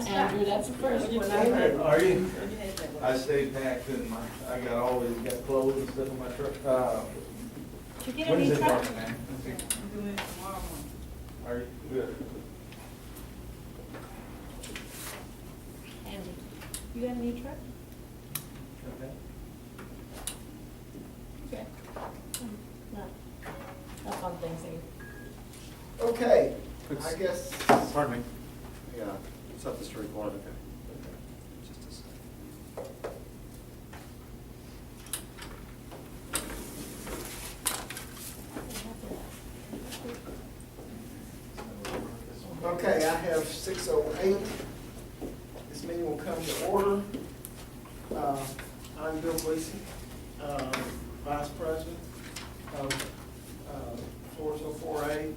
Andrew, that's the first one. Are you? I stayed packed and I always got clothes and stuff in my truck. Did you get When is any it truck? working, man? I'm doing it tomorrow morning. Are you good? Andy, you got any truck? Okay. Okay. No. That's one thing, so. Okay, I guess, Pardon me. Yeah, set this to record, okay. Just a second. okay, I have 6:08. This meeting will come to order. I'm Bill Gleason, Vice President of Floresville 4A.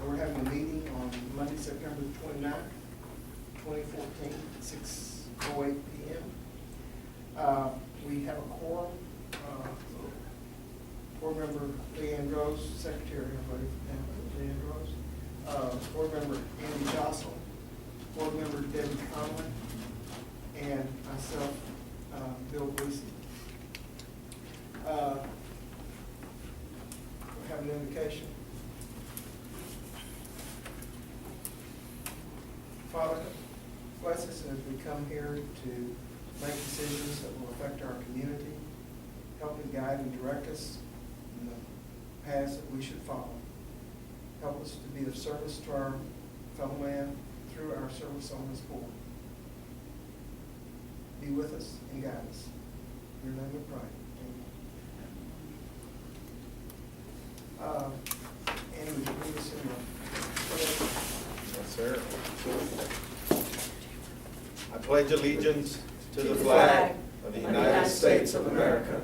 We're having a meeting on Monday, September 29th, 2014, at 6:08 p.m. We have a quorum. Board Member Leanne Rose, Secretary, everybody, Leanne Rose. Board Member Andy Jocelyn, Board Member Debbie Conley, and myself, Bill Gleason. We have an invocation. Father, bless us as we come here to make decisions that will affect our community. Help and guide and direct us in the paths that we should follow. Help us to be of service to our fellow man through our service on this board. Be with us and guide us. In your name we pray. Amen. Andy, would you lead us in the Yes, sir. I pledge allegiance to the flag of the United States of America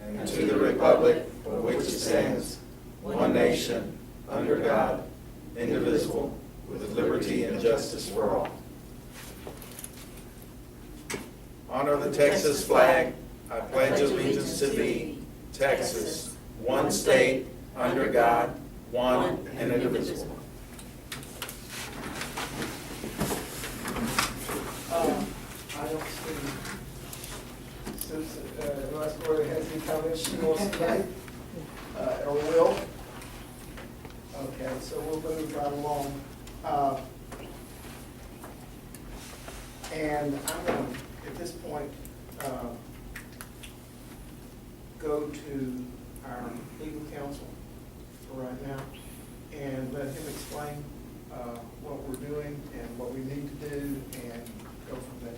and to the republic for which it stands, one nation, under God, indivisible, with liberty and justice for all. Honor the Texas flag. I pledge allegiance to thee, Texas, one state, under God, one and indivisible. I don't see Susan, unless Gloria has any comments she wants to make, or will. Okay, so we'll move right along. And I'm going to, at this point, go to our legal counsel for right now and let him explain what we're doing and what we need to do and go from there.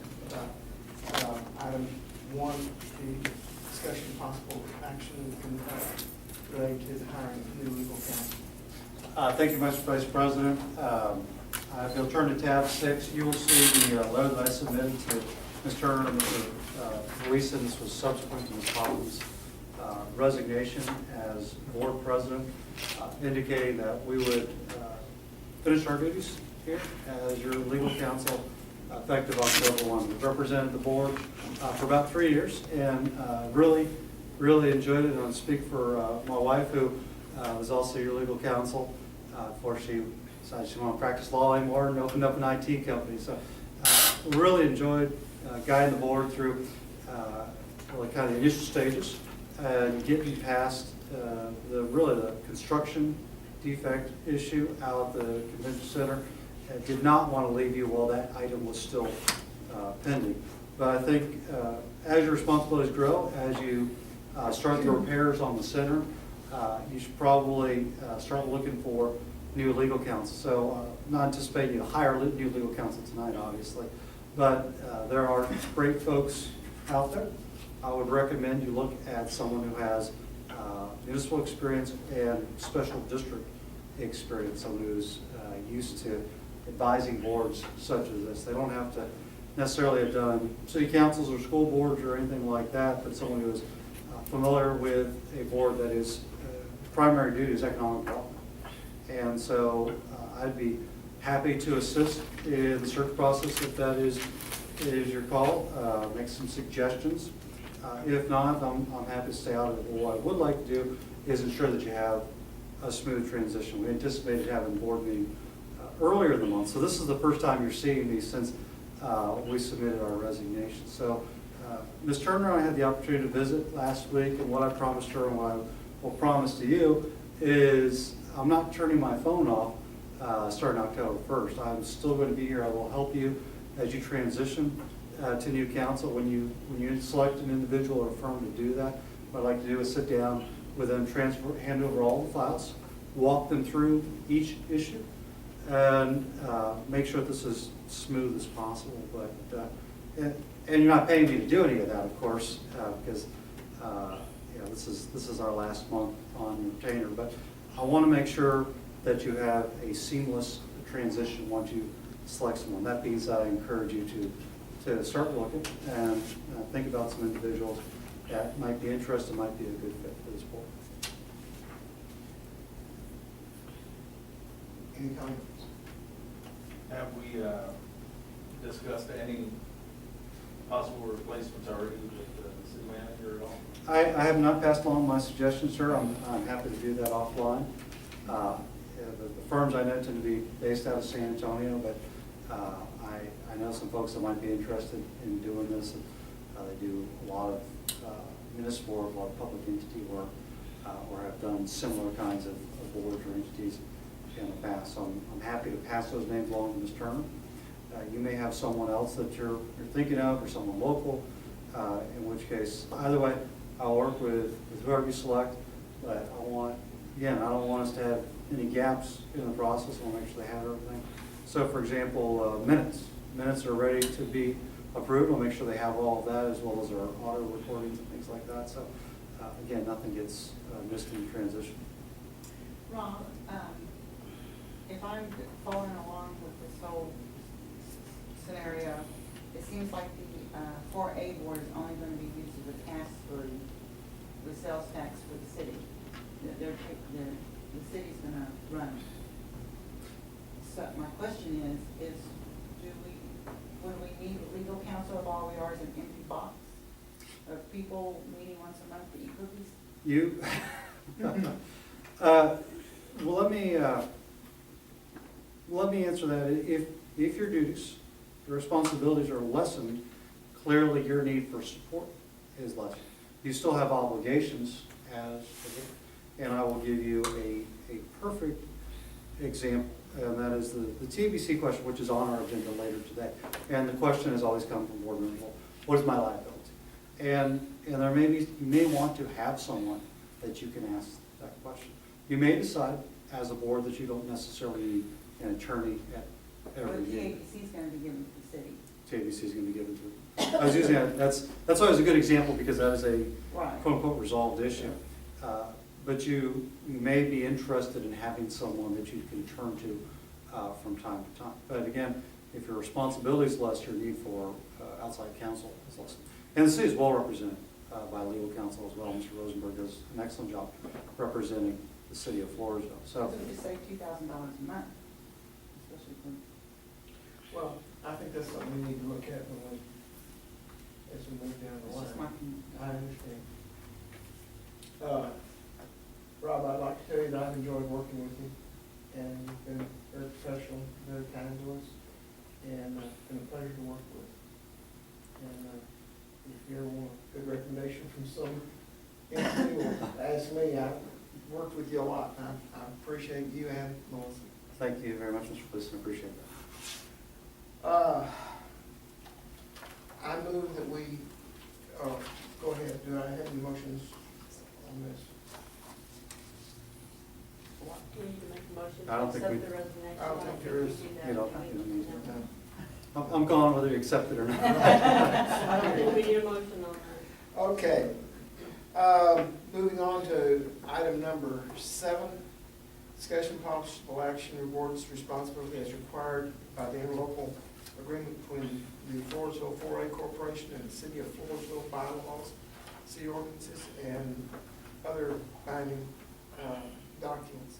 Item 1, the discussion of possible action relating to the hiring of new legal counsel. Thank you, Mr. Vice President. If you'll turn to tab 6, you will see the letter that I submitted to Ms. Turner and Mr. Gleason. This was subsequent to Ms. Hoffman's resignation as board president, indicating that we would finish our duties here as your legal counsel effective October 1. We've represented the board for about 3 years and really enjoyed it. And I'll speak for my wife, who was also your legal counsel before she decided she didn't want to practice law anymore and opened up an IT company. So really enjoyed guiding the board through really kind of the initial stages and getting past the construction defect issue out at the convention center. I did not want to leave you while that item was still pending. But I think as your responsibilities grow, as you start the repairs on the center, you should probably start looking for new legal counsel. So not anticipating you to hire new legal counsel tonight, obviously, but there are great folks out there. I would recommend you look at someone who has municipal experience and special district experience, someone who's used to advising boards such as this. They don't have to necessarily have done city councils or school boards or anything like that, but someone who is familiar with a board that is primary duty is economic development. And so I'd be happy to assist in the search process if that is your call, make some suggestions. If not, I'm happy to stay out of it. What I would like to do is ensure that you have a smooth transition. We anticipated having the board meeting earlier in the month, so this is the first time you're seeing me since we submitted our resignation. So Ms. Turner and I had the opportunity to visit last week, and what I promised her and what I will promise to you is I'm not turning my phone off starting October 1st. I'm still going to be here. I will help you as you transition to new council. When you select an individual or a firm to do that, what I'd like to do is sit down with them, hand over all the files, walk them through each issue, and make sure that this is smooth as possible. But and you're not paying me to do any of that, of course, because this is our last month on retainer. But I want to make sure that you have a seamless transition once you select someone. That being said, I encourage you to start looking and think about some individuals that might be interested, might be a good fit for this board. Any comments? Have we discussed any possible replacements already with the city manager at all? I have not passed along my suggestions, sir. I'm happy to do that offline. The firms I know tend to be based out of San Antonio, but I know some folks that might be interested in doing this. They do a lot of municipal work, a lot of public entity work, or have done similar kinds of boards or entities in the past. So I'm happy to pass those names along to Ms. Turner. You may have someone else that you're thinking of, or someone local, in which case, either way, I'll work with whoever you select, but I don't want us to have any gaps in the process. I want to make sure they have everything. So for example, minutes are ready to be approved. I'll make sure they have all of that, as well as our audio recordings and things like that. So again, nothing gets missed in transition. Rob, if I'm following along with this whole scenario, it seems like the 4A board is only going to be used as a pass-through with sales tax for the city. The city's going to run. So my question is would we need a legal counsel if all we are is an empty box of people meeting once a month to eat cookies? You, well, let me answer that. If your duties, your responsibilities are lessened, clearly your need for support is lessened. You still have obligations and I will give you a perfect example, and that is the TBC question, which is on our agenda later today. And the question has always come from board members: what is my liability? And you may want to have someone that you can ask that question. You may decide as a board that you don't necessarily need an attorney at every meeting. TABC is going to be given to the city. TABC is going to be given to. I was using that. That's always a good example because that is a Right. quote unquote resolved issue. But you may be interested in having someone that you can turn to from time to time. But again, if your responsibility is less, your need for outside counsel is less. And the city is well represented by legal counsel as well. Mr. Rosenberg does an excellent job representing the city of Floresville. So we just save $2,000 a month, especially for. Well, I think that's something we need to look at as we move down the It's line. just my opinion. I understand. Rob, I'd like to tell you that I've enjoyed working with you, and you've been very professional, very kind to us, and it's been a pleasure to work with. And if you ever want a good recommendation from some entity, well, ask me. I've worked with you a lot. I appreciate you and Melissa. thank you very much, Mr. Police, I appreciate that. I move that we, go ahead, do I have any motions on this? Do we need to make a motion I don't to think accept we- the resignation? I don't think there is. we do that. You don't Do we- you don't need to. no. I'm gone whether you accept it or not. I don't think we need a motion on that. Okay. Moving on to item number 7, discussion possible action rewards responsibility as required by the interlocal agreement between the Floresville 4A Corporation and the City of Floresville bylaws, city ordinances, and other binding documents.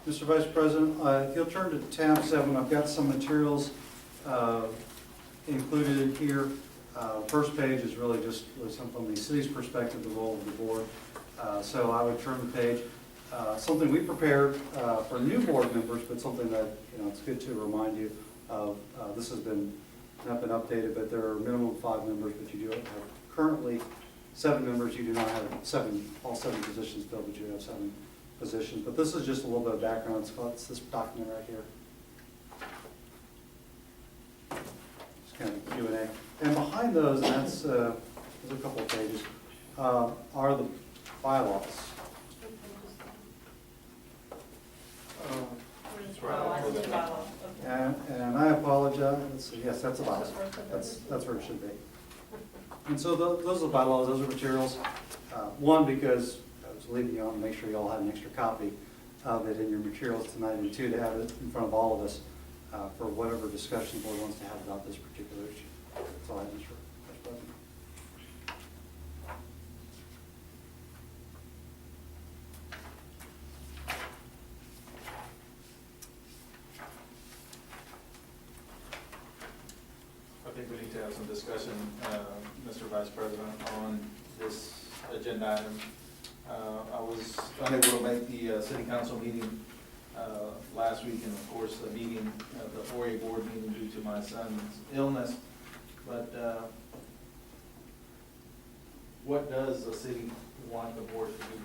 Mr. Vice President, if you'll turn to tab 7, I've got some materials included in here. First page is really just from the city's perspective, the role of the board. So I would turn the page. something we prepared for new board members, but something that, it's good to remind you of. This has not been updated, but there are minimum 5 members, but you do have currently 7 members. You do not have all 7 positions filled, but you have 7 positions. But this is just a little bit of background. It's this document right here. Just kind of Q&A. And behind those, and that's, there's a couple of pages, are the bylaws. And I apologize, let's see, yes, that's the bylaws. That's where it should be. And so those are the bylaws, those are materials. One, because I was leaving you on to make sure you all had an extra copy of it in your materials tonight, and 2, to have it in front of all of us for whatever discussion the board wants to have about this particular issue. That's all I have, Mr. Vice President. I think we need to have some discussion, Mr. Vice President, on this agenda item. I was unable to make the city council meeting last week, and of course, the meeting, the 4A board meeting due to my son's illness. But what does the city want the board to do,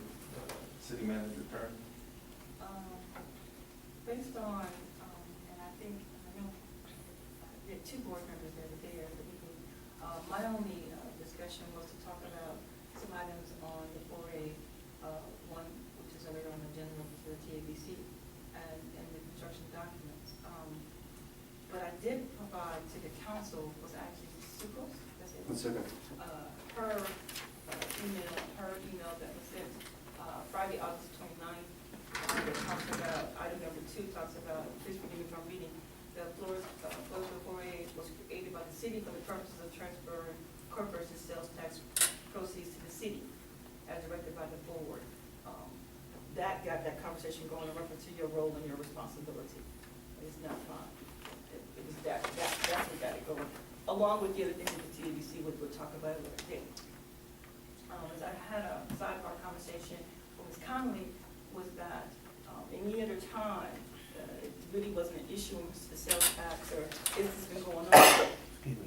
city manager turn? Based on, and I know there are 2 board members that were there at the meeting. My only discussion was to talk about some items on the 4A, one which is already on the agenda for the TABC, and the construction documents. But I did provide to the council was actually Sucrose. That's it. That's okay. Her email that was sent Friday, August 29th. It talks about, item number 2 talks about, please forgive me if I'm reading, the Floresville 4A was created by the city for the purposes of transferring corporation sales tax proceeds to the city as directed by the board. That got that conversation going in reference to your role and your responsibility. It's not fine. It was that's what got it going, along with the other things that the TABC would talk about it later. As I had a sidebar conversation with Ms. Conley, was that any other time, it really wasn't an issue with the sales tax, or if it's been going on.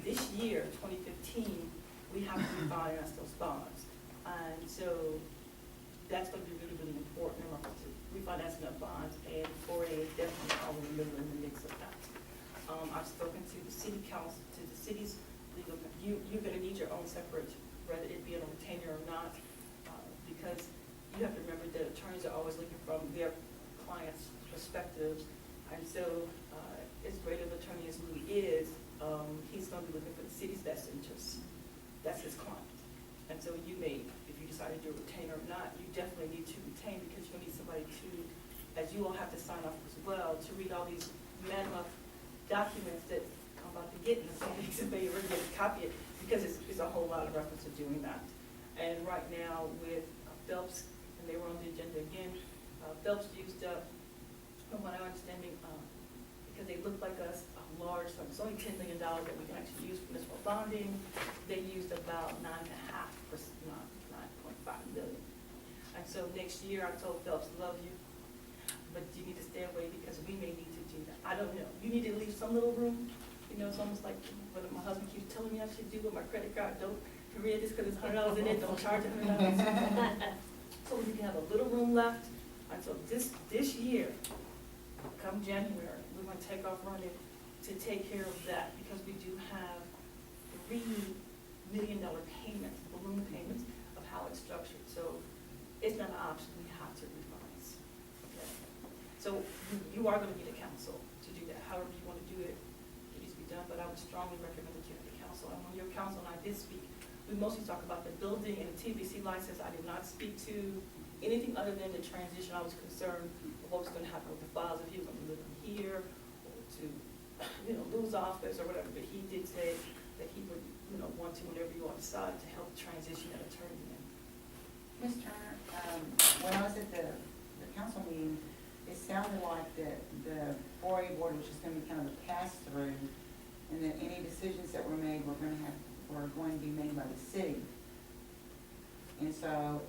This year, 2015, we have to be buying us those bonds. And so that's going to be really, really important in reference to refinancing of bonds, and 4A is definitely all in the middle in the mix of that. I've spoken to the city council, to the city's legal, you're going to need your own separate, whether it be on a retainer or not, because you have to remember that attorneys are always looking from their clients' perspectives, and so as great of an attorney as Louis is, he's going to be looking for the city's best interests. That's his client. And so you may, if you decide to do a retainer or not, you definitely need to retain, because you'll need somebody to, as you all have to sign off as well, to read all these mammoth documents that I'm about to get in the same exhibit, you're going to copy it, because it's a whole lot of reference to doing that. And right now with Phelps, and they were on the agenda again, Phelps used up, from what I'm understanding, because they look like us, a large sum, it's only $10 million that we can actually use for municipal bonding. They used about 9.5%, 9.5 million. And so next year I told Phelps, love you, but you need to stay away because we may need to do that. I don't know. You need to leave some little room. You know, it's almost like what my husband keeps telling me I should do with my credit card. Don't read this because it's $100 in it. Don't charge it $100. So we need to have a little room left. And so this year, come January, we're going to take off running to take care of that, because we do have $3 million payments, balloon payments, of how it's structured. So it's not an option. We have to refinance. Okay. So you are going to need a council to do that. However you want to do it, it needs to be done. But I would strongly recommend that you have a council. And when your council and I did speak, we mostly talk about the building and the TBC license. I did not speak to anything other than the transition. I was concerned of what was going to happen with the files, if he was going to live in here or to, lose office or whatever. But he did say that he would, want to, whenever you all decide, to help transition that attorney in. Ms. Turner, when I was at the council meeting, it sounded like the 4A board was just going to be kind of a pass-through, and that any decisions that were made were going to be made by the city. And so,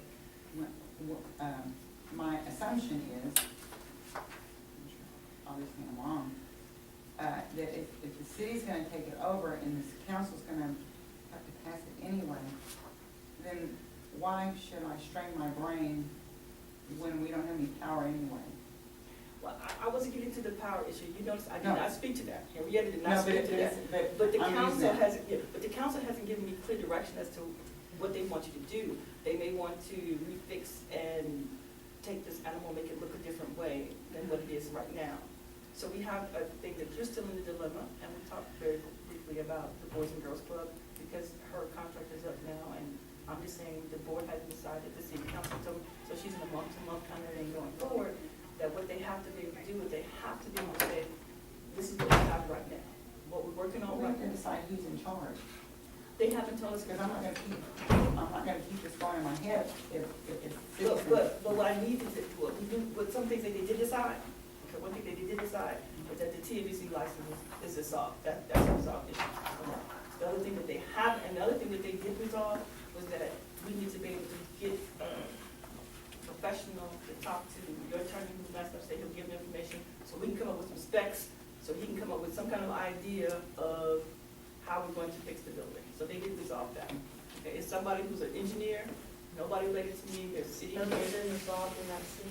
my assumption is, obviously I'm wrong, that if the city's gonna take it over and the council's gonna have to pass it anyway, then why should I strain my brain when we don't have any power anyway? Well, I wasn't getting to the power issue. You notice I did No. not speak to that. Henrietta did No, not but speak to it that. is- But the I'm using council that. hasn't, yeah, but the council hasn't given me clear direction as to what they want you to do. They may want to refix and take this animal, make it look a different way than what it is right now. So we have a thing that you're still in the dilemma, and we talked very briefly about the Boys and Girls Club, because her contract is up now, and I'm just saying the board hasn't decided, the city council told me, so she's in a month-to-month kind of thing going forward, that what they have to be able to do is they have to be able to say, this is what we have right now, what we're working on We right have to now. decide who's in charge, They haven't told us. because I'm not gonna keep this going in my head if citizens. But what I need to do, what some things that they did decide, okay, one thing they did decide was that the TABC license is resolved, that's a resolved issue. The other thing that they have, and the other thing that they did resolve was that we need to be able to get professional to talk to your attorney who's last up, say he'll give them information, so we can come up with some specs, so he can come up with some kind of idea of how we're going to fix the building. So they did resolve that. Okay, it's somebody who's an engineer, nobody related to me, they're city Has engineers. it been resolved in that city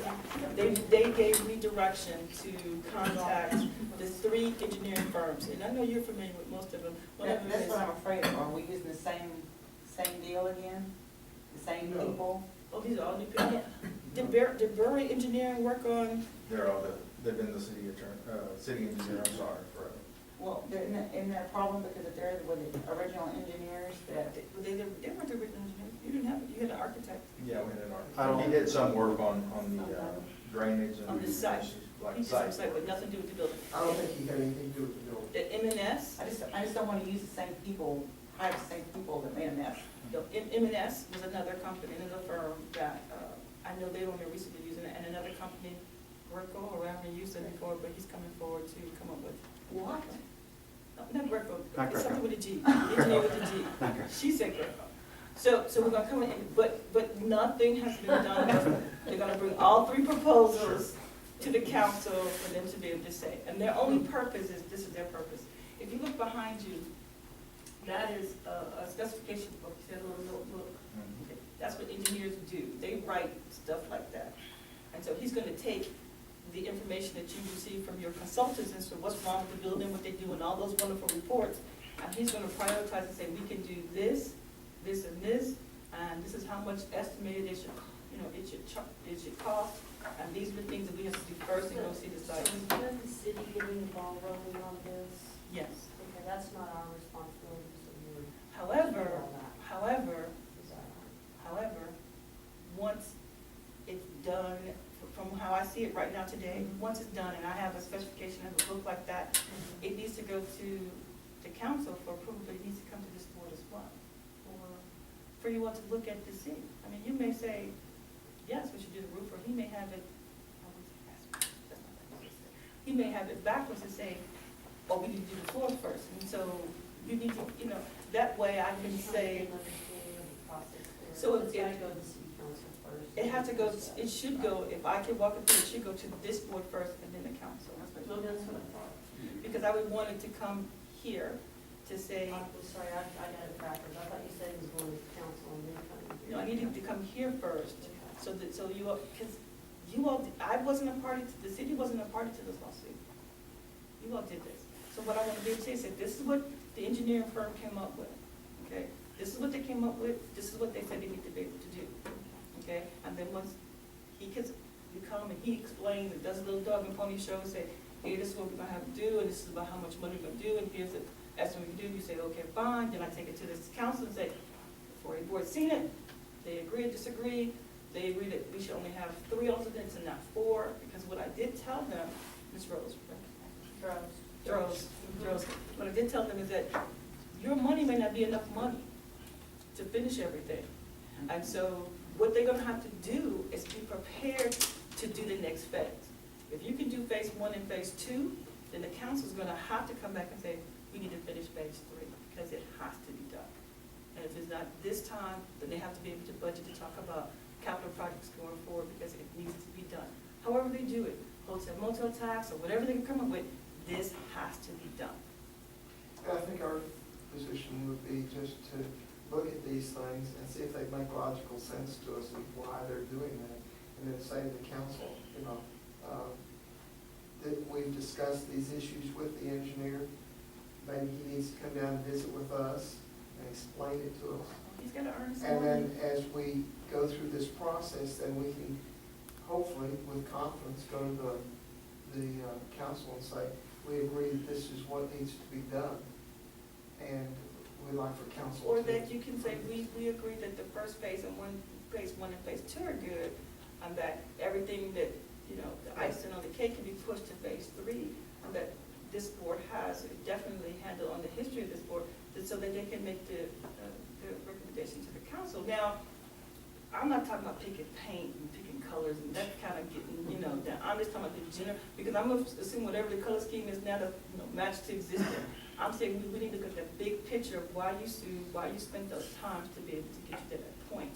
council meeting? They gave me direction to contact the 3 engineering firms, and I know you're familiar with most of them. One of them That's is, what I'm afraid of, are we using the same deal again? The same No. people? oh, these are all new people. Did Burry Engineering work on, They've been the city attorney, city engineer, I'm sorry, forever. Well, isn't that a problem, because if they're the original engineers that, they weren't the original engineers, you didn't have, you had an architect. Yeah, we had an I don't- architect. He did some work on the drainage and. On the site. Like He did some site. site, but nothing to do with the building. I don't think he had anything to do with the building. The M&S, I just don't wanna use the same people, hire the same people that made a mess. M&S was another company, another firm that, I know they only recently using it, and another company, Greco, or I haven't used it before, but he's coming forward to come up with. What? No, not Greco, Not it's something Greco. with a G, engineer with a G. She said Greco. So we're gonna come in, but nothing has been done. They're gonna bring all 3 proposals to the council for them to be able to say. And their only purpose is, this is their purpose. If you look behind you, that is a specification book, it's a little notebook. Mhm. That's what engineers do, they write stuff like that. And so he's gonna take the information that you receive from your consultants as to what's wrong with the building, what they do, and all those wonderful reports, and he's gonna prioritize and say, we can do this, this, and this is how much estimated it should, it should cost, and these are the things that we have to do first and go see the So site. instead of the city getting the ball rolling on this, Yes. okay, that's not our responsibility, so you're. However, all that. Is that right? However, once it's done, from how I see it right now today, once it's done, and I have a specification that will look like that, it needs to go to the council for approval, but it needs to come to this board as well, for you all to look at to see. I mean, you may say, yes, we should do the roof, or he may have it, he may have it backwards and say, oh, we need to do the floor first, and so you need to, that way I can say, so it's it- gotta go to the city council first. it has to go, it should go, if I can walk it through, it should go to this board first and then the council. No, that's what I thought. Because I would want it to come here to say, I'm sorry, I got it backwards. I thought you said it was going to the council and then coming here. no, I needed to come here first, so you all, because you all, I wasn't a party to, the city wasn't a party to this lawsuit. You all did this. So what I want to be able to say is that this is what the engineering firm came up with, okay? This is what they came up with, this is what they said they need to be able to do, okay? And then once he gets, you come and he explains and does a little dog and pony show and say, hey, this is what we're gonna have to do, and this is about how much money we're gonna do, and here's the estimate we can do. You say, okay, fine, then I take it to this council and say, before the board's seen it, they agree or disagree, they agree that we should only have 3 alternates and not 4, because what I did tell them, Ms. Rose, what I did tell them is that your money may not be enough money to finish everything. And so what they're gonna have to do is be prepared to do the next phase. If you can do phase 1 and phase 2, then the council's gonna have to come back and say, we need to finish phase 3, because it has to be done. And if it's not this time, then they have to be able to budget to talk about capital projects going forward because it needs to be done. However they do it, hotel motel tax or whatever they can come up with, this has to be done. I think our position would be just to look at these things and see if they make logical sense to us and why they're doing that. And then say to the council, that we've discussed these issues with the engineer. Maybe he needs to come down and visit with us and explain it to us. He's got to earn some And money. then as we go through this process, then we can hopefully, with confidence, go to the council and say, we agree that this is what needs to be done. And we'd like for council Or to. that you can say, we agree that the first phase and phase one and phase two are good, and that everything that, the icing on the cake can be pushed to phase three, and that this board has definitely handled on the history of this board, so that they can make the recommendation to the council. Now, I'm not talking about picking paint and picking colors, and that's kind of getting, down. I'm just talking about the general, because I'm going to assume whatever the color scheme is now to, match to existing. I'm saying we need to look at the big picture of why you sued, why you spent those times to be able to get you to that point.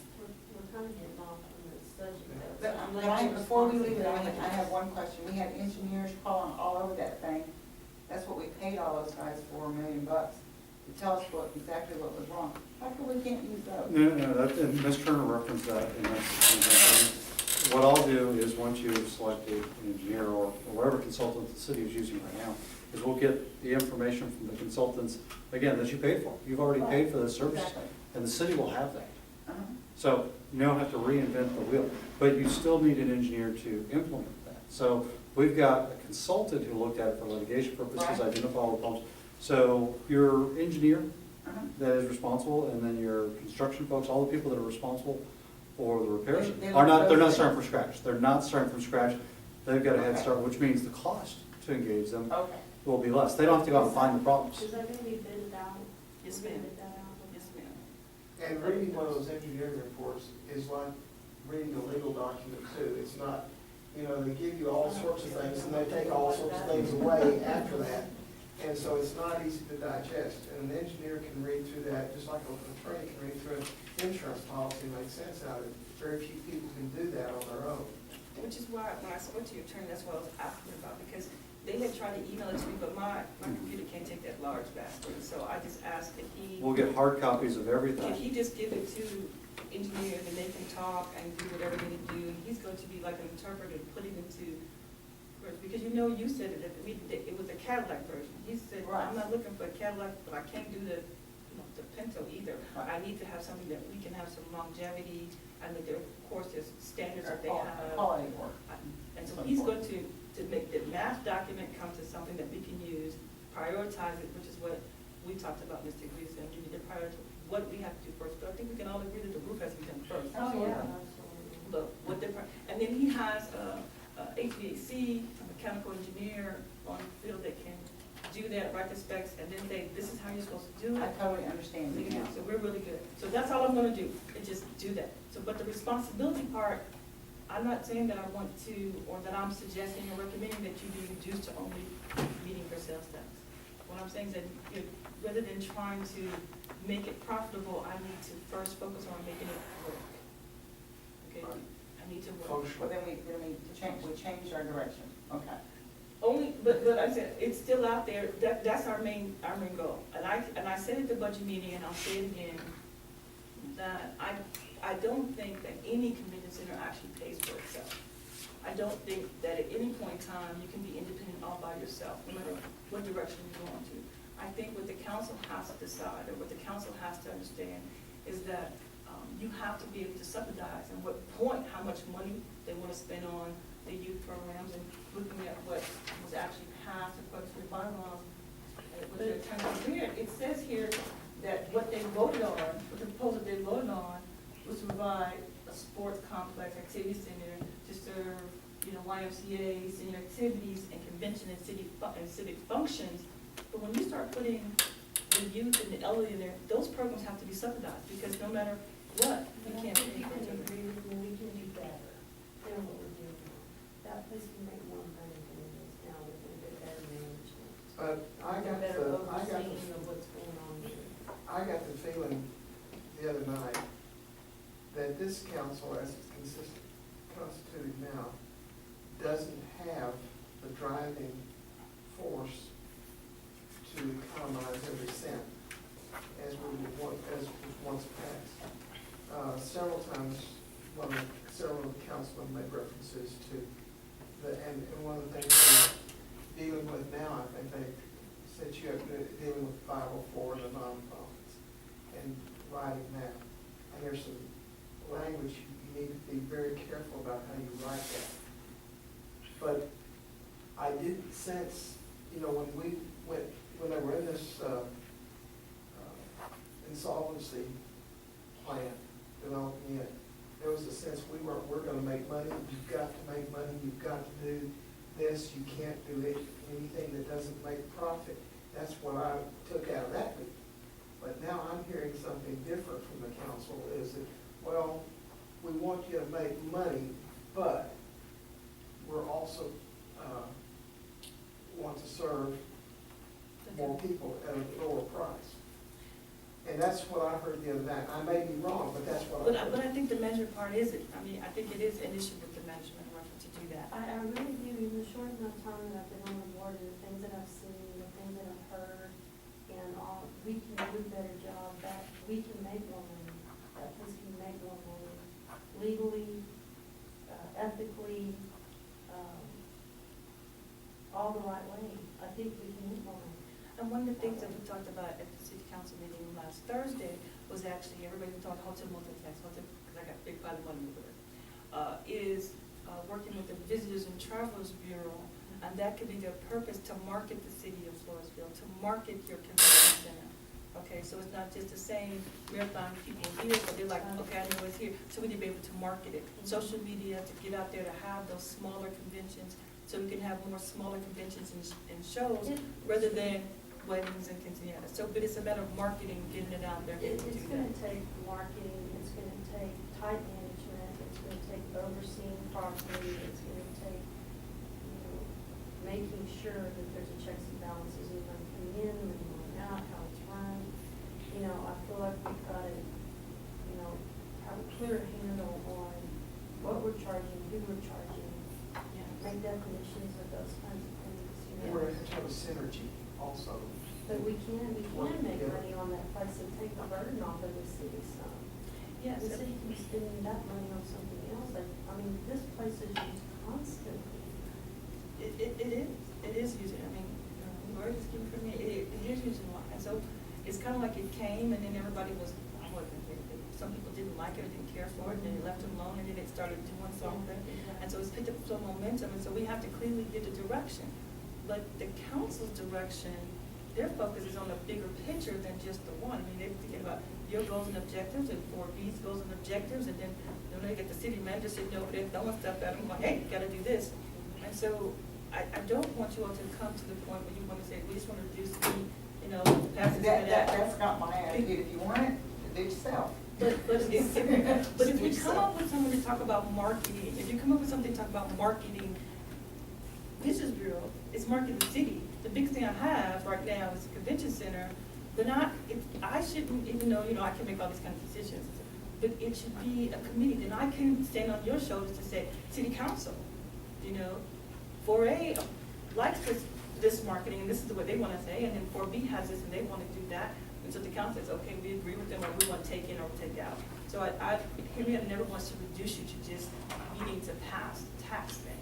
We're kind of getting off on the subject. But before we leave it, I have one question. We had engineers crawling all over that thing. That's what we paid all those guys for, $1 million, to tell us exactly what was wrong. How come we can't use those? No, and Ms. Turner referenced that, and that's, what I'll do is, once you've selected an engineer or whatever consultant the city is using right now, is we'll get the information from the consultants, again, that you paid for. You've already paid for the service, Exactly. and the city will have that. Uh-huh. So you don't have to reinvent the wheel, but you still need an engineer to implement that. So we've got a consultant who looked at it for litigation purposes, Right. identify all the problems. So your engineer Uh-huh. that is responsible, and then your construction folks, all the people that are responsible for the repairs, They they're not those starting from things. scratch. They're not starting from scratch. They've got a head Okay. start, which means the cost to engage them Okay. will be less. They don't have to go out and find the problems. Is that going to be bidded out? Yes, We're gonna ma'am. bid that out? Yes, ma'am. And reading one of those engineering reports is like reading a legal document too. It's not, they give you all sorts of things and they take all sorts of things away after that. And so it's not easy to digest. And an engineer can read through that, just like an attorney can read through an insurance policy and make sense out of it. Very few people can do that on their own. Which is why, when I spoke to your attorney, that's what I was asking about, because they had tried to email it to me, but my computer can't take that large bastard. So I just asked if he, We'll get hard copies of everything. if he just give it to engineers and they can talk and do whatever they need to do, and he's going to be like an interpreter, putting it into words. Because you said it at the meeting, that it was a Cadillac version. He said, Right. I'm not looking for a Cadillac, but I can't do the Pinto either. I need to have something that we can have some longevity, and that there, of course, there's standards that they have. Quality work. And so he's going to make the math document come to something that we can use, prioritize it, which is what we talked about, Mr. Gleason. You need to prioritize what we have to do first, but I think we can all agree that the roof has to be done first. Oh, yeah. Absolutely. But what the, and then he has HVAC, a mechanical engineer on the field that can do that, write the specs, and then say, this is how you're supposed to do it. I totally understand We it can now. do it. So we're really good. So that's all I'm gonna do, is just do that. So, but the responsibility part, I'm not saying that I want to, or that I'm suggesting or recommending that you be reduced to only meeting for sales tax. What I'm saying is that, rather than trying to make it profitable, I need to first focus on making it work. Okay, Right. I need to work. Well, Functional. then we changed our direction. Okay. Only, but I said, it's still out there, that's our main goal. And I said at the budget meeting, and I'll say it again, that I don't think that any convention center actually pays for itself. I don't think that at any point in time, you can be independent all by yourself, no matter what direction you're going to. I think what the council has to decide, or what the council has to understand, is that you have to be able to subsidize, and what point, how much money they want to spend on the youth programs, and looking at what was actually passed according to the bylaws, with the attorney here. It says here that what they voted on, what the proposal they voted on, was to provide a sports complex, activity center to serve, YMCA, senior activities, and convention and civic functions. But when you start putting the youth and the elderly in there, those programs have to be subsidized, because no matter what, we can't pay for can it. agree with me, we can do better than what we're doing now. That place can make more money than it is now with a bit better management. But I got Better the overseeing of what's going on here. I got the feeling the other night that this council, as it's constituted now, doesn't have the driving force to economize every cent as was once passed. Several times, several of the councilmen made references to and one of the things we're dealing with now, I think they said you have to dealing with 504 and the nonprofits and writing that. And there's some language you need to be very careful about how you write that. But I didn't sense, when they were in this insolvency plan developing it, there was a sense we're gonna make money, you've got to make money, you've got to do this, you can't do anything that doesn't make profit. That's what I took out of that meeting. But now I'm hearing something different from the council, is that, well, we want you to make money, but we're also, want to serve more people at a lower price. And that's what I heard the other night. I may be wrong, but that's what I heard. But I think the management part is it. I mean, I think it is an issue with the management in reference to do that. I really do, in the short amount of time that I've been on the board, and the things that I've seen, the things that I've heard, and all, we can do a better job, that we can make more money, that place can make more money, legally, ethically, all the right way. I think we can make more money. And one of the things that we talked about at the city council meeting last Thursday was actually, everybody was talking hotel multi-tax, because I got a big pile of money over it, is working with the Visitors and Travelers Bureau, and that could be their purpose, to market the city of Floresville, to market your convention center. Okay, so it's not just the same marathon people here, but they're like, okay, I know it's here, so we need to be able to market it. Social media, to get out there, to have those smaller conventions, so we can have more smaller conventions and shows, rather than weddings and quinceañeras. So, but it's a matter of marketing, getting it out there. It's gonna take marketing, it's gonna take tight management, it's gonna take overseeing properly, it's gonna take, making sure that there's a checks and balances, when money coming in, when going out, how it's run. I feel like we've got to, have a clear handle on what we're charging, who we're charging, make definitions of those kinds of things, We're going to have a synergy also. But we can make money on that place and take the burden off of the city some. Yes. The city can spend that money on something else. This place is used constantly. It is using, word is given for me, it is using a lot. And so it's kind of like it came and then everybody was, some people didn't like it or didn't care for it, and then they left it alone, and then it started doing something. And so it's picked up some momentum, and so we have to clearly give the direction. But the council's direction, their focus is on a bigger picture than just the one. They're thinking about your goals and objectives and 4B's goals and objectives, and then they get the city manager sitting over there throwing stuff at them, going, hey, you gotta do this. And so I don't want you all to come to the point where you want to say, we just want to reduce the passage. That's not my attitude. If you want it, do it yourself. But if you come up with something to talk about marketing, if you come up with something to talk about marketing, Visitors Bureau, it's marketing the city. The biggest thing I have right now is the convention center. I shouldn't, even though, I can make all these kind of decisions, but it should be a committee. Then I can stand on your shoulders to say, city council, 4A likes this marketing, and this is what they want to say, and then 4B has this, and they want to do that. And so the council says, okay, we agree with them, or we want to take in or take out. So Henrietta never wants to reduce you to just needing to pass tax thing.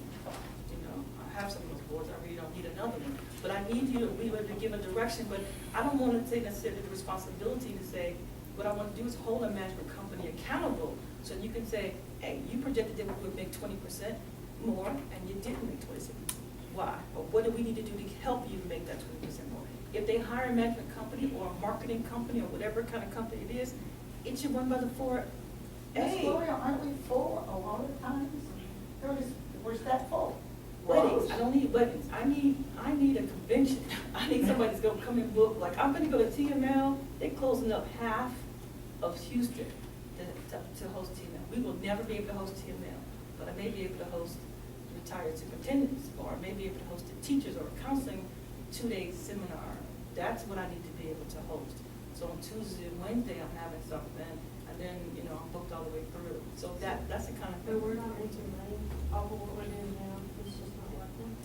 I have some of those boards, I really don't need another one. But I need you to be able to give a direction, but I don't want to take necessarily the responsibility to say, what I want to do is hold a management company accountable. So you can say, hey, you projected that we would make 20% more, and you didn't make 26%. Why? Or what do we need to do to help you make that 20% more? If they hire a management company or a marketing company or whatever kind of company it is, it should run by the 4A. Ms. Gloria, aren't we full a lot of times? We're that full. Weddings, I don't need weddings. I need a convention. I need somebody that's gonna come and book. Like, I'm gonna go to TML, they're closing up half of Houston to host TML. We will never be able to host TML, but I may be able to host retired superintendents, or I may be able to host the teachers or a counseling 2-day seminar. That's what I need to be able to host. So on Tuesday and Wednesday, I'm having something, and then, I'm booked all the way through. So that's the kind of But thing. we're not making money off of what we're doing now, it's just not working.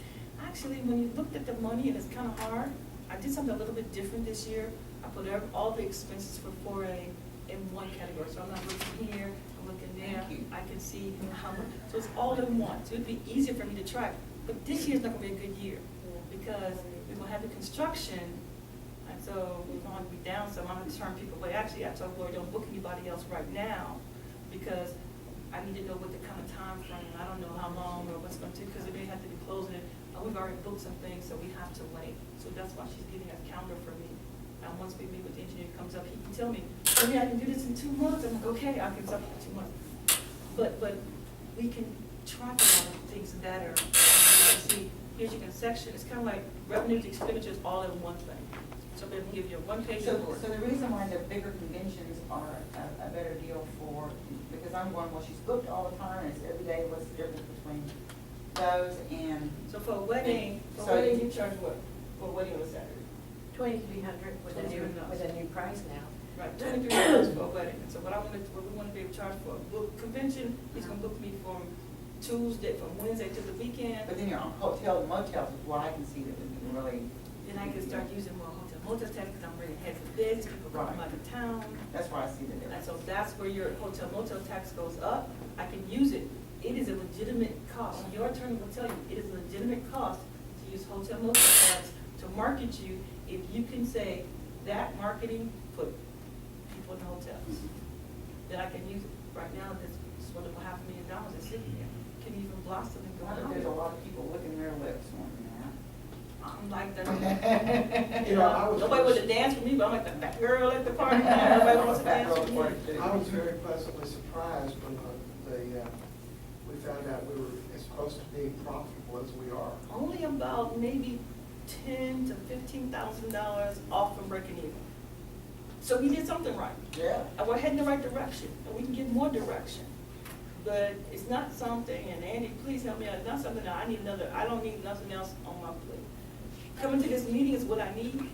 Actually, when you looked at the money, and it's kind of hard, I did something a little bit different this year. I put all the expenses for 4A in one category, so I'm not looking here, I'm looking there. Thank you. I can see how much, so it's all in one, so it'd be easier for me to track. But this year's not gonna be a good year, because we're gonna have the construction, and so we're gonna be down some, I'm gonna turn people away. Actually, I told Lori, don't book anybody else right now, because I need to know what the kind of time frame, I don't know how long or what's gonna take, because it may have to be closing it. We've already booked some things, so we have to wait. So that's why she's getting a calendar for me. And once we meet with the engineer comes up, he can tell me, oh yeah, I can do this in 2 months. I'm like, okay, I can start in 2 months. But we can track a lot of things better. You can see, here's your section. It's kind of like revenues, expenditures, all in one thing. So they'll give you a one-page So report. the reason why the bigger conventions are a better deal for, because I'm going, well, she's booked all the time, and it's every day, what's the difference between those and? So for a wedding, So you charge what? For a wedding on a Saturday? 2,300 with That's good enough. a new price now. Right, $23 for a wedding. And so what we want to be able to charge for a book convention, he's gonna book me from Wednesday to the weekend. But then you're on hotel and motels is what I can see that would be really, Then I can start using more hotel tax, because I'm ready ahead for bids, people coming out of town. that's where I see the And difference. so that's where your hotel motel tax goes up. I can use it. It is a legitimate cost. Your attorney will tell you, it is a legitimate cost to use hotel motel tax to market you, if you can say that marketing put people in hotels. Then I can use it. Right now, this wonderful $500,000 is sitting there. Can even blossom and go I think out. there's a lot of people licking their lips wanting I'm like the, You know, I was- nobody would dance with me, but I'm like the fat girl at the party. Everybody wants to dance with me. I was very pleasantly surprised when we found out we were as close to being profitable as we are. Only about maybe $10,000 to $15,000 off from breaking even. So we did something right. Yeah. And we're heading the right direction, and we can get more direction. But it's not something, and Andy, please help me out, it's not something that I don't need nothing else on my plate. Coming to this meeting is what I need,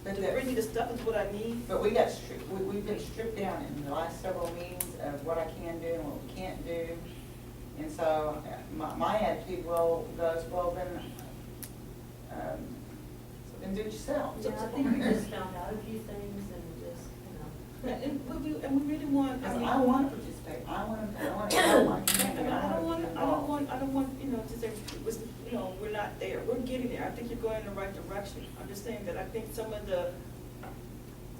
But to that- bring you the stuff is what I need. But we've been stripped down in the last several meetings of what I can do and what we can't do. And so my attitude goes, well, then do it yourself. Yeah, I think we just found out a few things and just, Yeah, and we really want, Because I want to participate, I want to help my community. And I don't want, to say, we're not there, we're getting there, I think you're going in the right direction. I'm just saying that I think some of the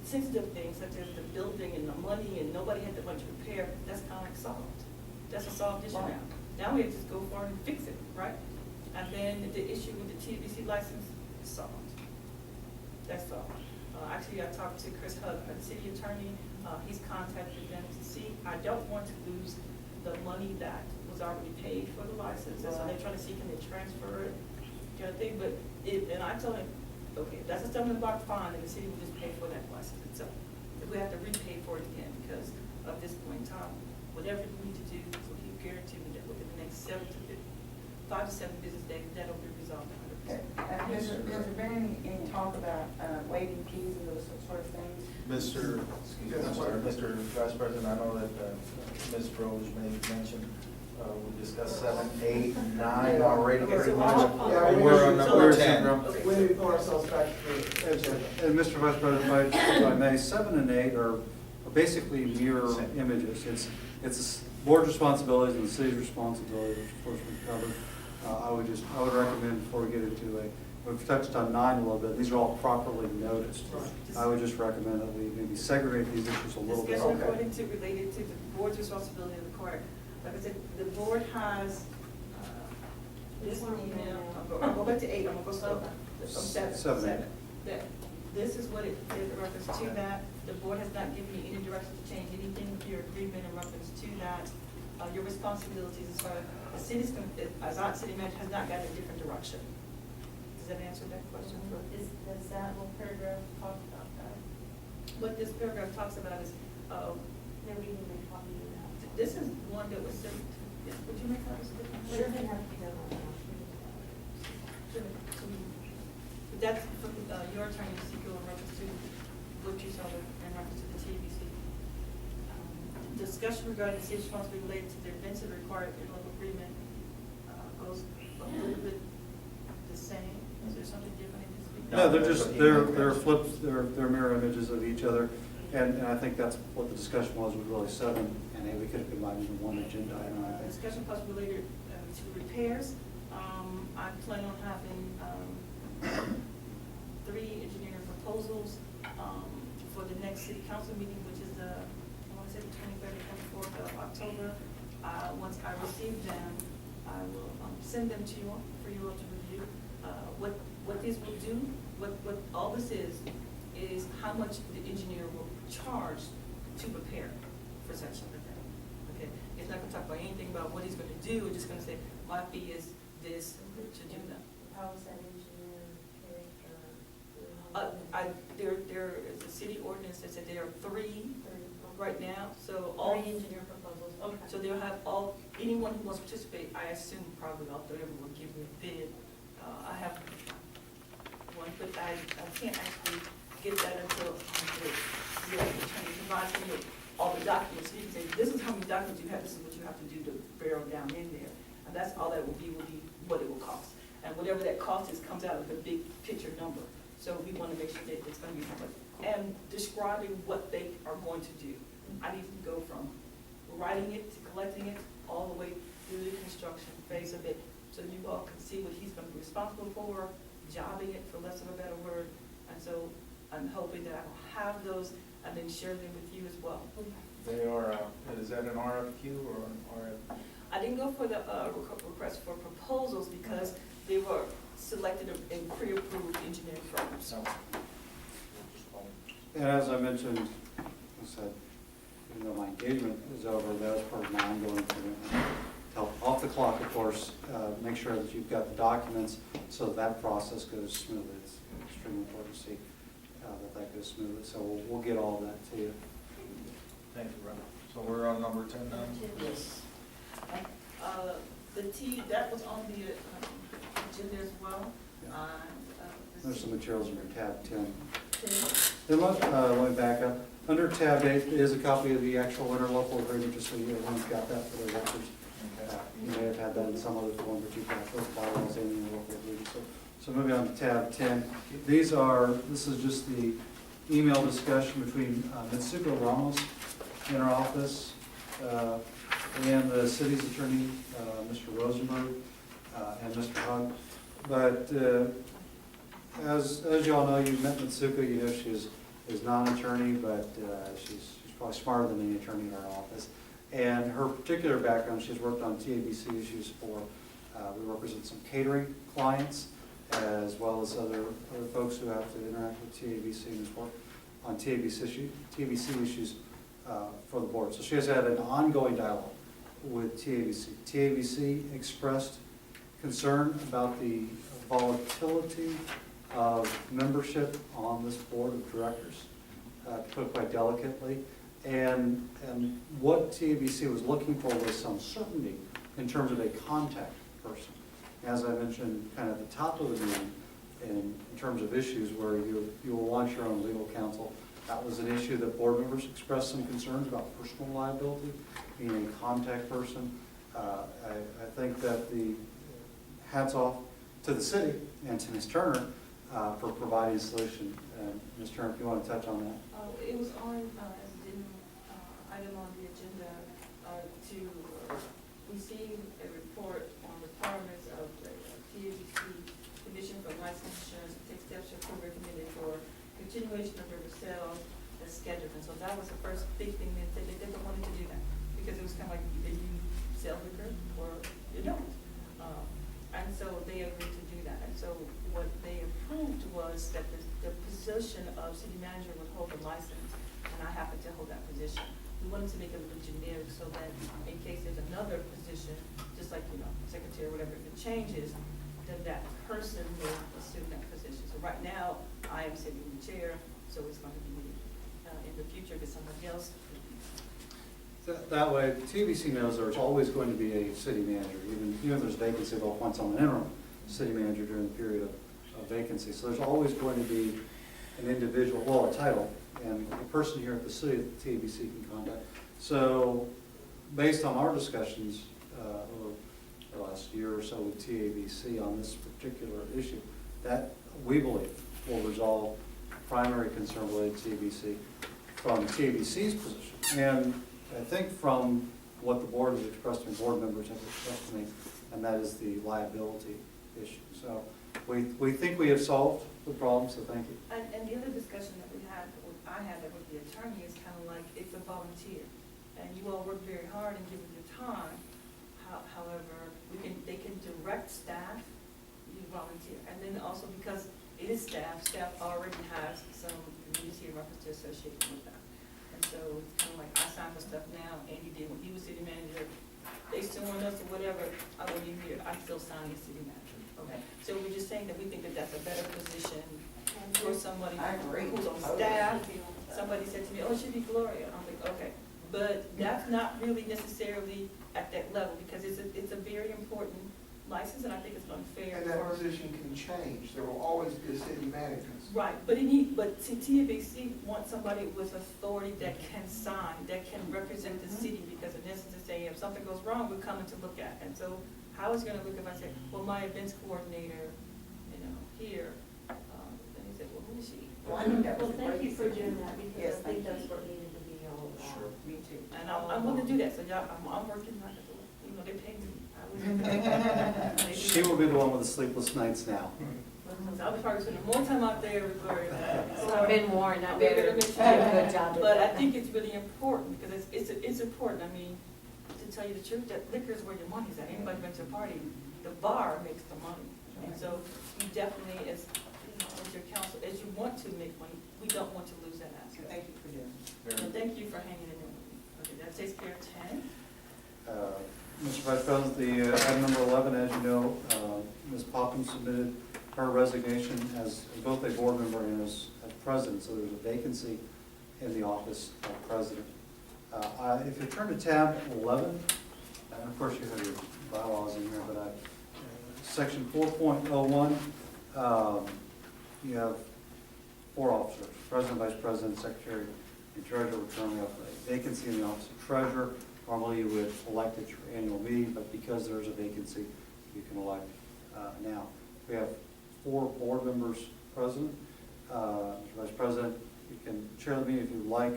sensitive things, such as the building and the money, and nobody had the money to repair, that's kind of like solved. That's a solved issue Right. now. Now we have to just go forward and fix it, right? And then the issue with the TVC license is solved. That's solved. Actually, I talked to Chris Hug, the city attorney, he's contacted them to see, I don't want to lose the money that was already paid for the license, and so they're trying to see, can they transfer it, kind of thing, but and I told him, okay, that's a $7 fine, and the city will just pay for that license itself. If we have to repay for it again because of this point in time, whatever we need to do, so he guaranteed me that within the next 5 to 7 business days, that'll be resolved 100%. Has there been any talk about waiving fees and those sort of things? Mr. Mr. Vice President, I know that Ms. Rose mentioned, we discussed 7, 8, 9 already. Okay, so pretty I'll- much. I'll- And we're on number So- 10. Okay. We need to pull ourselves back to the agenda. And Mr. Vice President, if I may, 7 and 8 are basically mirror images. It's the board's responsibilities and the city's responsibility, which of course we covered. I would recommend before we get into we've touched on 9 a little bit, these are all properly noticed. I would just recommend that we maybe segregate these issues a little bit. Discussion according to, related to the board's responsibility in the court. Like I said, the board has, this Which one are we email, on now? I'll go back to 8, I'm gonna go slow. From 7. Seven. That, this is what it is in reference to that. The board has not given me any direction to change anything with your agreement in reference to that. Your responsibilities as far as, the city's, as our city manager, has not gotten a different direction. Does that answer that question? does that little paragraph talk about that? What this paragraph talks about is, Never even make copy of that. this is one that was sent, would you make copies of it? But it didn't have to be done right now. Sure. But that's from your attorney, Ezekiel, in reference to what you saw in reference to the TVC. discussion regarding the city's responsibility related to the events that require interlocal agreement goes a little bit the same. Is there something different in this? No, they're flips, they're mirror images of each other, and I think that's what the discussion was really 7, and hey, we could have combined it in one agenda item, I think. Discussion possibly related to repairs. I plan on having 3 engineering proposals for the next city council meeting, which is the, I want to say the 23rd and 24th of October. Once I receive them, I will send them to you all for you all to review. What these will do, what all this is how much the engineer will charge to prepare for such an event. Okay, it's not gonna talk about anything about what he's gonna do, it's just gonna say, my fee is this to do that. How is that engineer paid There is a city ordinance that said there are 3 right now, so all. 3 engineer proposals, okay. So they'll have anyone who wants to participate, I assume probably all 3 of them will give me a bid. I have one, but I can't actually get that until the attorney provides me with all the documents. So you can say, this is how many documents you have, this is what you have to do to barrel down in there. And that's all that will be what it will cost. And whatever that cost is comes out of the big picture number. So we want to make sure that it's going to be covered. And describing what they are going to do. I need to go from writing it to collecting it, all the way through the construction phase of it, so you all can see what he's going to be responsible for, jobbing it, for less of a better word. And so I'm hoping that I will have those and then share them with you as well. They are, is that an RFQ or an RF? I didn't go for the request for proposals because they were selected in pre-approved engineering firms. And as I mentioned, I said, even though my engagement is over, that was part of my ongoing commitment. Help off the clock, of course, make sure that you've got the documents so that process goes smoothly. It's extremely important to see that goes smoothly. So we'll get all of that to you. Thank you, Ron. So we're on number 10 now? Yes. The T, that was on the agenda as well. There's some materials in your tab 10. Okay. Then let me back up. Under tab 8 is a copy of the actual interlocal agreement, just so everyone's got that for their records. You may have had that in some other form, but you've got those bylaws in the local agreement. So moving on to tab 10. This is just the email discussion between Mitsuko Ramos in our office and the city's attorney, Mr. Rosenberg, and Mr. Hug. But as you all know, you've met Mitsuko, you know she is not an attorney, but she's probably smarter than any attorney in our office. And her particular background, she's worked on TABC issues for, we represent some catering clients, as well as other folks who have to interact with TABC and has worked on TABC issues for the board. So she has had an ongoing dialogue with TABC. TABC expressed concern about the volatility of membership on this board of directors, to put it quite delicately. And what TABC was looking for was some certainty in terms of a contact person. As I mentioned kind of at the top of the meeting, in terms of issues where you will launch your own legal counsel, that was an issue that board members expressed some concerns about personal liability, being a contact person. I think that the hats off to the city and to Ms. Turner for providing a solution. Ms. Turner, if you want to touch on that. It was on, as an item on the agenda, to receive a report on requirements of the TABC Commission for Licensure to take steps to approve recommended for continuation of river sales as scheduled. And so that was the first big thing that they didn't want to do that, because it was kind of like either you sell liquor or you don't. And so they agreed to do that. And so what they approved was that the position of city manager would hold the license, and I happen to hold that position. We wanted to make it a little generic so that in case there's another position, just like, secretary or whatever, if it changes, then that person will assume that position. So right now, I am sitting in the chair, so it's going to be me. In the future, if it's somebody else. That way, TABC knows there's always going to be a city manager, even if there's vacancy, they'll appoint someone interim city manager during the period of vacancy. So there's always going to be an individual, a title, and a person here at the city that the TABC can contact. So, based on our discussions over the last year or so with TABC on this particular issue, that we believe will resolve primary concern related to TABC from TABC's position. And I think from what the board has expressed to me, board members have expressed to me, and that is the liability issue. So we think we have solved the problem, so thank you. And the other discussion that we had, I had with the attorney is kind of like, it's a volunteer. And you all work very hard and give it your time. However, they can direct staff, you volunteer. And then also because it is staff already has some community reference to association with that. And so it's kind of like, I signed for stuff now, Andy did when he was city manager. They still want us or whatever, I want you here, I still sign as city manager. Okay, so we're just saying that we think that that's a better position for somebody I agree. who's on staff. Somebody said to me, oh, it should be Gloria. I'm like, okay. But that's not really necessarily at that level because it's a very important license and I think it's unfair. And that position can change. There will always be a city manager. Right, but TABC wants somebody with authority that can sign, that can represent the city because in essence, it's saying if something goes wrong, we're coming to look at. And so how is it going to look if I say, well, my events coordinator, here, then he said, well, who is she? Well, I think that was Well, a thank great you for decision. doing that, because Yes, I thank think that's you. what needed to be all about. Sure. Me too. And I'm going to do that, so y'all, I'm working on it, they pay me. I was- She will be the one with the sleepless nights now. I'll be probably spending more time out there with Gloria. So I've been warned, I We're better gonna do make a sure. good job. But I think it's really important, because it's important, I mean, to tell you the truth, that liquor is where your money's at. Anybody went to a party, the bar makes the money. And so you definitely, as your council, as you want to make money, we don't want to lose that aspect. Thank you for doing it. And thank you for hanging in there with me. Okay, that takes care of 10. Mr. Vice President, the item number 11, as you know, Ms. Popham submitted her resignation as both a board member and as president, so there's a vacancy in the office of president. If you turn to tab 11, and of course you have your bylaws in here, but section 4.01, you have 4 officers, president, vice president, secretary, and treasurer. We're currently have a vacancy in the office of treasurer. Normally you would elect at your annual meeting, but because there's a vacancy, you can elect now. We have 4 board members present. Mr. Vice President, you can chair the meeting if you'd like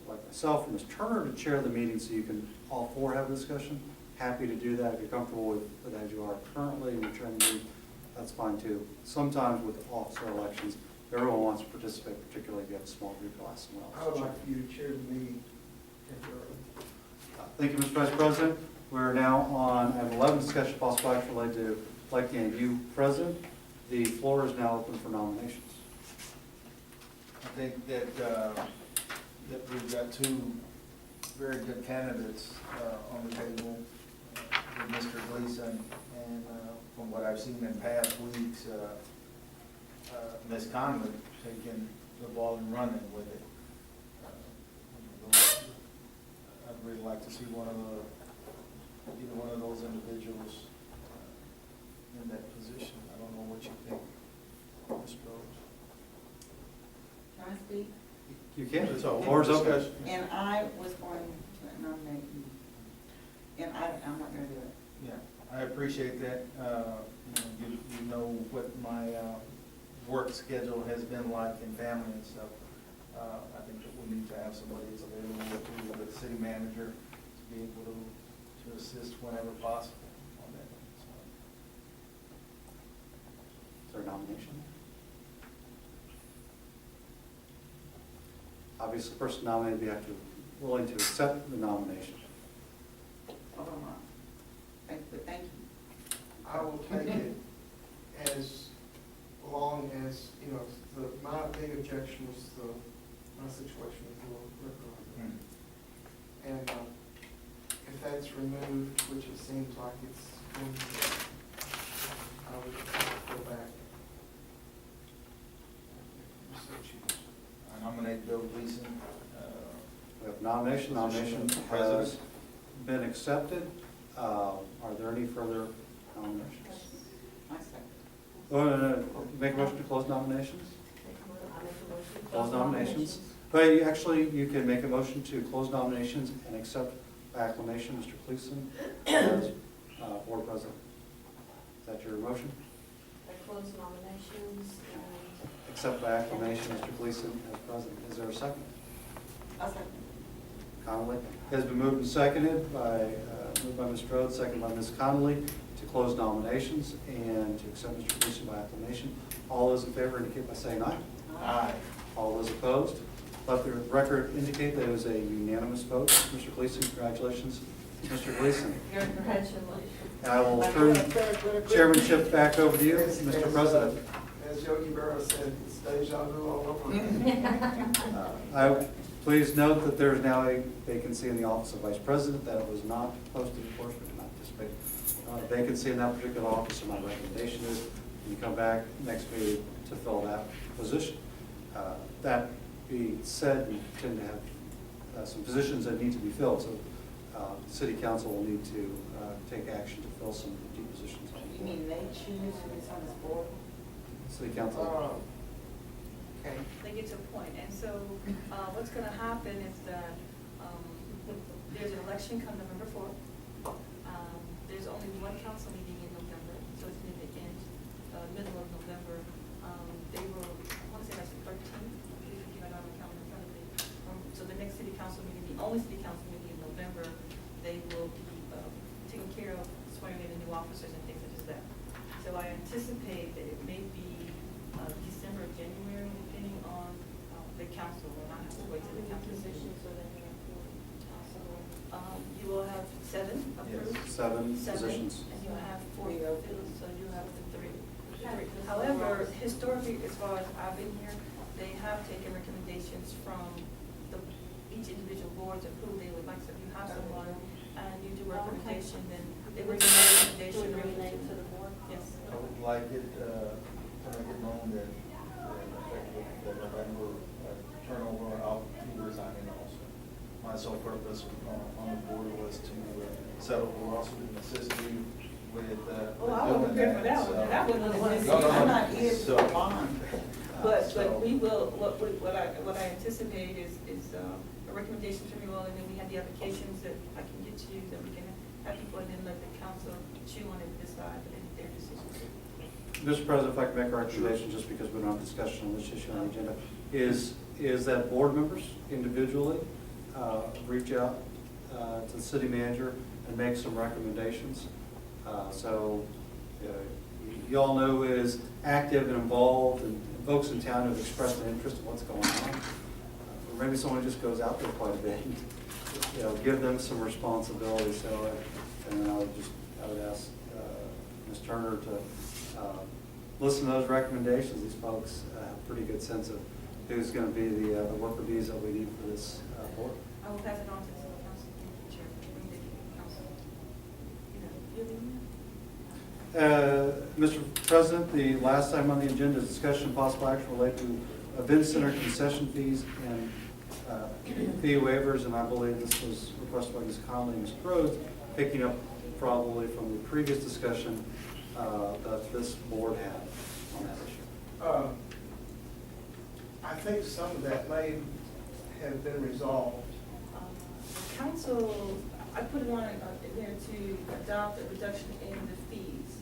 myself or Ms. Turner to chair the meeting so you can all 4 have a discussion. Happy to do that. If you're comfortable with as you are currently and you're chairing the meeting, that's fine too. Sometimes with officer elections, everyone wants to participate, particularly if you have a small group, you'll ask someone else. I would like for you to chair the meeting temporarily. Thank you, Mr. Vice President. We're now on item 11, discussion of possible action related to electing a new president. The floor is now open for nominations. I think that we've got 2 very good candidates on the table, with Mr. Gleason, and from what I've seen in past weeks, Ms. Conlon taking the ball and running with it. I'd really like to see either one of those individuals in that position. I don't know what you think, Ms. Rose. Can I speak? You can. It's all Floor is open. discussion. And I was going to nominate you. And I'm not gonna do it. Yeah, I appreciate that. You know what my work schedule has been like in family and stuff. I think that we need to have somebody that's available to the city manager to be able to assist whenever possible on that. Is there a nomination? Obviously, the person nominated will have to be willing to accept the nomination. Hold on. Thank you. I will take it as long as, my big objection was my situation with the liquor. And if that's removed, which it seems like it's going to be, I would go back. I nominate Bill Gleason. We have nomination. Nomination Position of has president. been accepted. Are there any further nominations? My second. Oh, no. Make a motion to close nominations? I make a motion. Close nominations. But you can make a motion to close nominations and accept by acclamation Mr. Gleason as board president. Is that your motion? I close nominations and. Accept by acclamation Mr. Gleason as president. Is there a second? I'll second. Connolly. It has been moved and seconded moved by Ms. Rhodes, seconded by Ms. Connolly, to close nominations and to accept Mr. Gleason by acclamation. All those in favor indicate by saying aye. Aye. All those opposed? Let the record indicate that it was a unanimous vote. Mr. Gleason, congratulations. Mr. Gleason. Congratulations. And I will turn chairmanship back over to you, Mr. President. As Yogi Berra said, it's deja vu all over again. Please note that there is now a vacancy in the office of Vice President. That was not posted, of course, we did not anticipate a vacancy in that particular office. So my recommendation is you come back next meeting to fill that position. That being said, we tend to have some positions that need to be filled. So the City Council will need to take action to fill some empty positions. You mean they choose who is on this board? City Council. Okay. They get to a point, and so what's going to happen is that there's an election come November 4th. There's only one council meeting in November, so it's near the end, middle of November. They will, I want to say that's the 13th, if you have another calendar in front of me. So the next city council meeting, the only city council meeting in November, they will be taking care of swearing in the new officers and things such as that. So I anticipate that it may be December, January, depending on the council, and I have to wait till the council Positions decision. so that you have You will have 7 approved. Seven positions. And you'll have 4 filled, so you have the 3. However, historically, as far as I've been here, they have taken recommendations from each individual boards of who they would like. So if you have someone and you do a recommendation, then they would do a recommendation. to rename to the board. Yes. I would like it to make it known that effective the November turnover, I'll be resigning also. My sole purpose on the board was to settle for also and assist you with Oh, I wasn't prepared for that one. That one was. No, I'm not here So- for bond. But we will, what I anticipate is a recommendation from you all, and then we have the applications that I can get to you, that we can have people, and then let the council chew on it and decide their decisions. Mr. President, if I could make a recommendation, just because we don't have discussion on this issue on the agenda, is that board members individually reach out to the city manager and make some recommendations. So you all know who is active and involved, and folks in town have expressed an interest in what's going on. Or maybe someone just goes out there quite a bit and, give them some responsibility. So, and I would ask Ms. Turner to listen to those recommendations. These folks have a pretty good sense of who's going to be the worker bees that we need for this board. I will pass it on to the city council, chair, bring the council. Mr. President, the last item on the agenda is discussion and possible action related to event center concession fees and fee waivers, and I believe this was requested by Ms. Conley and Ms. Rhodes, picking up probably from the previous discussion that this board had on that issue. I think some of that may have been resolved. Council, I put it on there to adopt a reduction in the fees.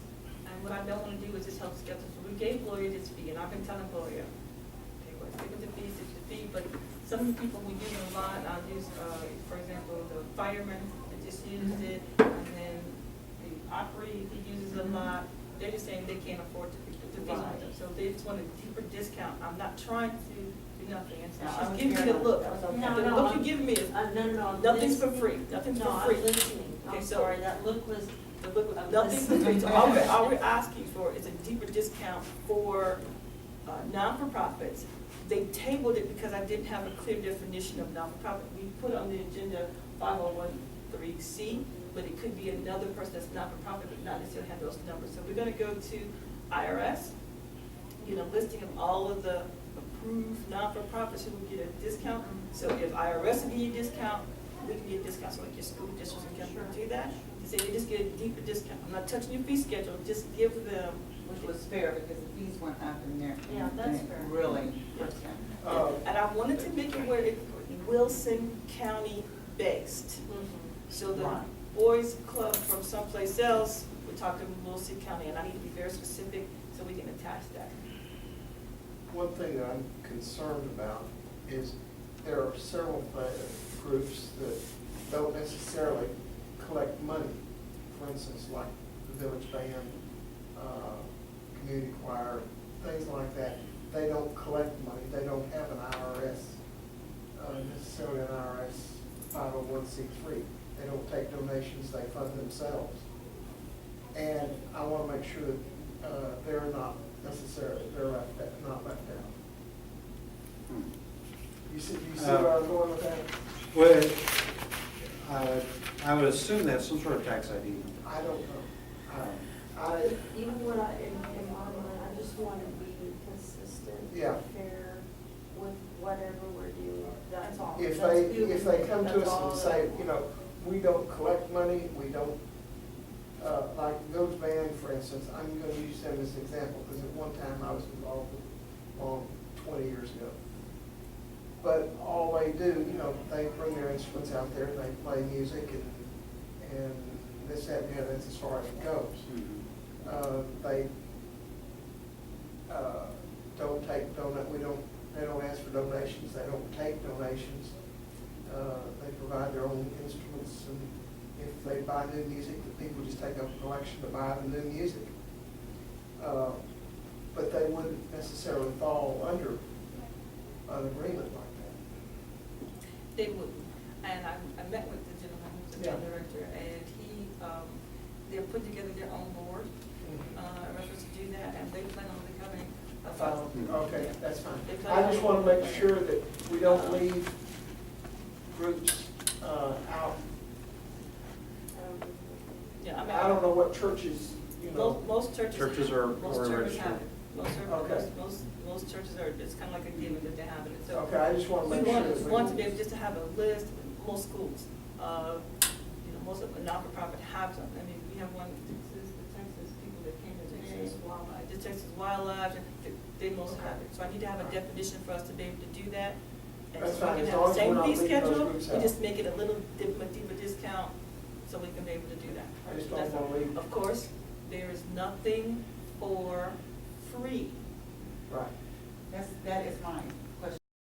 And what I don't want to do is just help schedule. So we gave Gloria this fee, and I've been telling Gloria, okay, well, stick with the fee, stick with the fee. But some of the people we do a lot, I'll use, for example, the fireman that just used it, and then the Opry, he uses a lot. They're just saying they can't afford to put the fees on them. So they just want a deeper discount. I'm not trying to do nothing. And so she's giving me the look. The look you're giving me is, No. nothing's for free, nothing's for free. No, I'm listening. Okay, I'm so- sorry, that look was. The book was I'm nothing's for listening. free. So all we're asking for is a deeper discount for non-for-profits. They tabled it because I didn't have a clear definition of non-for-profit. We put on the agenda 5013C, but it could be another person that's not-for-profit, but not necessarily have those numbers. So we're gonna go to IRS, get a listing of all of the approved non-for-profits who would get a discount. So if IRS will give you a discount, we can get a discount, so like your school districts can do that. To say they just get a deeper discount. I'm not touching your fee schedule, just give them which was fair because the fees went up and they're. Yeah, that's and it fair. Really hurts them. And I wanted to make it where it's Wilson County based. So the Right. boys club from someplace else, we're talking Wilson County, and I need to be very specific so we can attach that. One thing that I'm concerned about is there are several groups that don't necessarily collect money. For instance, like the village band, community choir, things like that. They don't collect money. They don't have an IRS, necessarily an IRS 501c3. They don't take donations. They fund themselves. And I want to make sure that they're not necessarily, not left out. You see where I'm going with that? Well, I would assume they have some sort of tax ID. I don't know. Even what in my mind, I just want to be consistent, Yeah. fair with whatever we're doing. That's all. If That's they, good. if they come to That's us all and that say, I want. you know, we don't collect money, we don't, like Village Band, for instance, I'm gonna use them as an example, because at one time I was involved with, 20 years ago. But all they do, you know, they bring their instruments out there, and they play music, and this, that, and the other, that's as far as it goes. They don't take they don't ask for donations, they don't take donations. They provide their own instruments, and if they buy new music, the people just take up a collection to buy the new music. But they wouldn't necessarily fall under an agreement like that. They wouldn't. And I met with the gentleman who's the band director, and they're putting together their own board, in reference to do that, and they plan on becoming a file. Okay, that's fine. I just want to make sure that we don't leave groups out. Yeah, I mean. I don't know what churches, you know. Most churches. Churches are Most churches have registered. it. Okay. Most churches are, it's kind of like a given that they have it. So Okay, I just want to we make sure. want, that we- want to be able just to have a list, most schools, most of the not-for-profit have them. I mean, we have one, the Texas people that came in, Texas Wildlife. the Texas Wildlife, they most have it. So I need to have a definition for us to be able to do that. And That's so fine, we as can long have the as we're same not fee leaving those schedule, groups we out. just make it a little deeper discount, so we can be able to do that. I just don't want to leave. Of course, there is nothing for free. Right. That is mine.